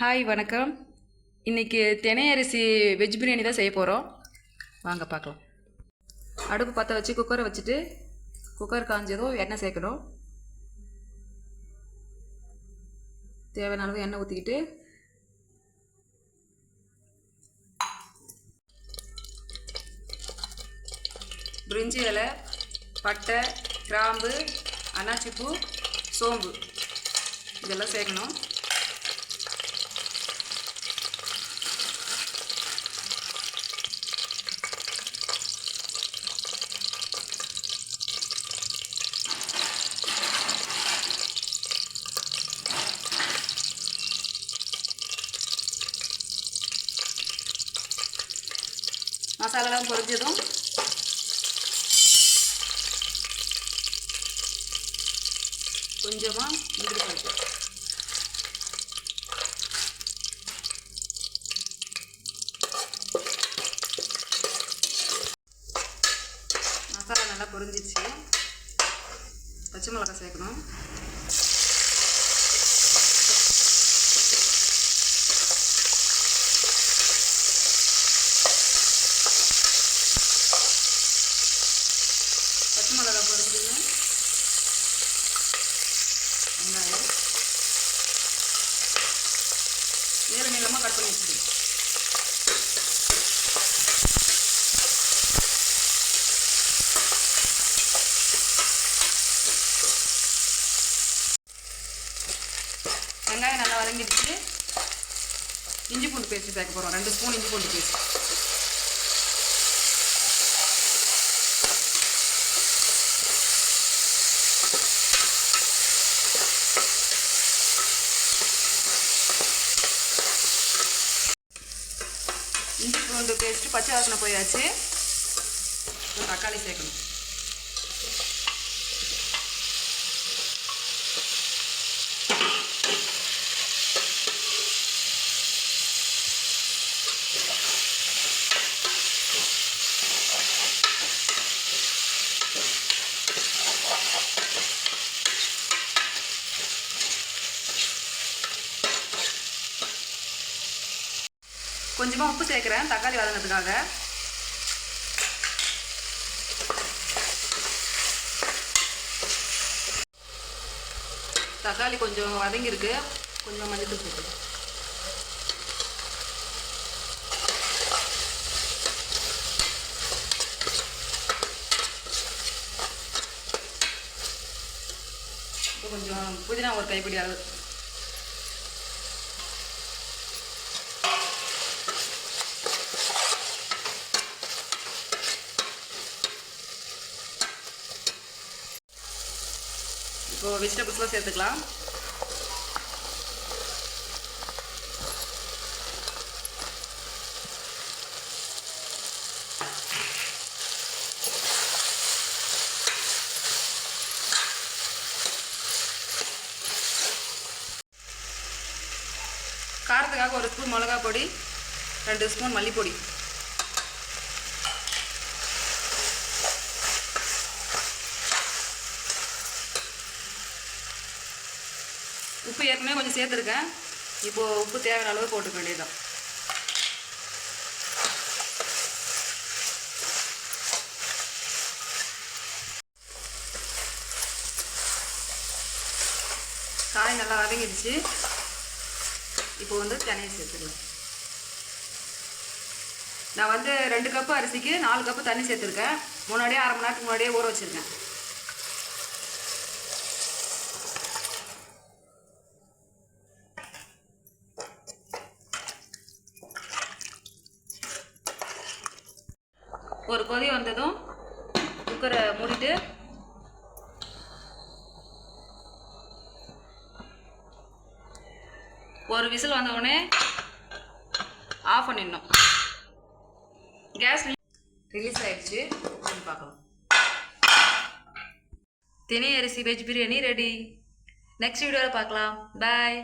Hi வணக்கம். இன்றைக்கி தினை அரிசி வெஜ் பிரியாணி தான் செய்ய போகிறோம். வாங்க பார்க்கலாம். அடுப்பு பற்ற வச்சு குக்கரை வச்சுட்டு குக்கர் காஞ்சதும் எண்ணெய் சேர்க்கணும். தேவையான அளவு எண்ணெய் ஊற்றிக்கிட்டு பிரிஞ்சி இலை, பட்டை, கிராம்பு, அன்னாச்சிப்பூ, சோம்பு இதெல்லாம் சேர்க்கணும். மசாலாலாம் பொரிஞ்சதும் கொஞ்சமாக முந்திரி பருப்பு, மசாலா நல்லா பொரிஞ்சிச்சு. பச்சை மிளகாய் சேர்க்கணும். பச்சை மிளகாய் பொரிஞ்சுங்க. வெங்காயம் நீளமாக கட் பண்ணி வச்சுக்கணும். வெங்காயம் நல்லா வதங்கிடுச்சு. இஞ்சி பூண்டு பேஸ்ட் சேர்க்க போகிறோம். 2 ஸ்பூன் இஞ்சி பூண்டு பேஸ்ட். இஞ்சி பூண்டு பேஸ்ட்டு பச்சை வாசனை போயாச்சு. தக்காளி சேர்க்கணும். கொஞ்சமாக உப்பு சேர்க்குறேன் தக்காளி வதங்கிறதுக்காக. தக்காளி கொஞ்சம் வதங்கியிருக்கு. கொஞ்சம் மஞ்சள் சேர்க்கணும். இப்போ கொஞ்சம் புதினா ஒரு கைப்பிடி அளவு. இப்போ வெஜிடபிள்ஸ்லாம் சேர்த்துக்கலாம். காரத்துக்காக 1 ஸ்பூன் மிளகா பொடி, 2 ஸ்பூன் மல்லிப்பொடி, உப்பு ஏற்கனவே கொஞ்சம் சேர்த்துருக்கேன். இப்போது உப்பு தேவையான அளவு போட்டுக்க வேண்டியதுதான். காய் நல்லா வதங்கிடுச்சு. இப்போ தினையை சேர்த்துக்கலாம். நான் 2 கப்பு அரிசிக்கு 4 கப்பு தண்ணி சேர்த்துருக்கேன். முன்னாடியே 1/2 மணி நேரத்துக்கு முன்னாடியே ஊற வச்சுருக்கேன். ஒரு கொதி வந்ததும் குக்கரை மூடிட்டு ஒரு விசில் வந்தவுடனே ஆஃப் பண்ணிடணும். கேஸ் ரிலீஸ் ஆயிடுச்சு. பார்க்கலாம். தினை அரிசி வெஜ் பிரியாணி ரெடி. நெக்ஸ்ட் வீடியோவில் பார்க்கலாம். பாய்.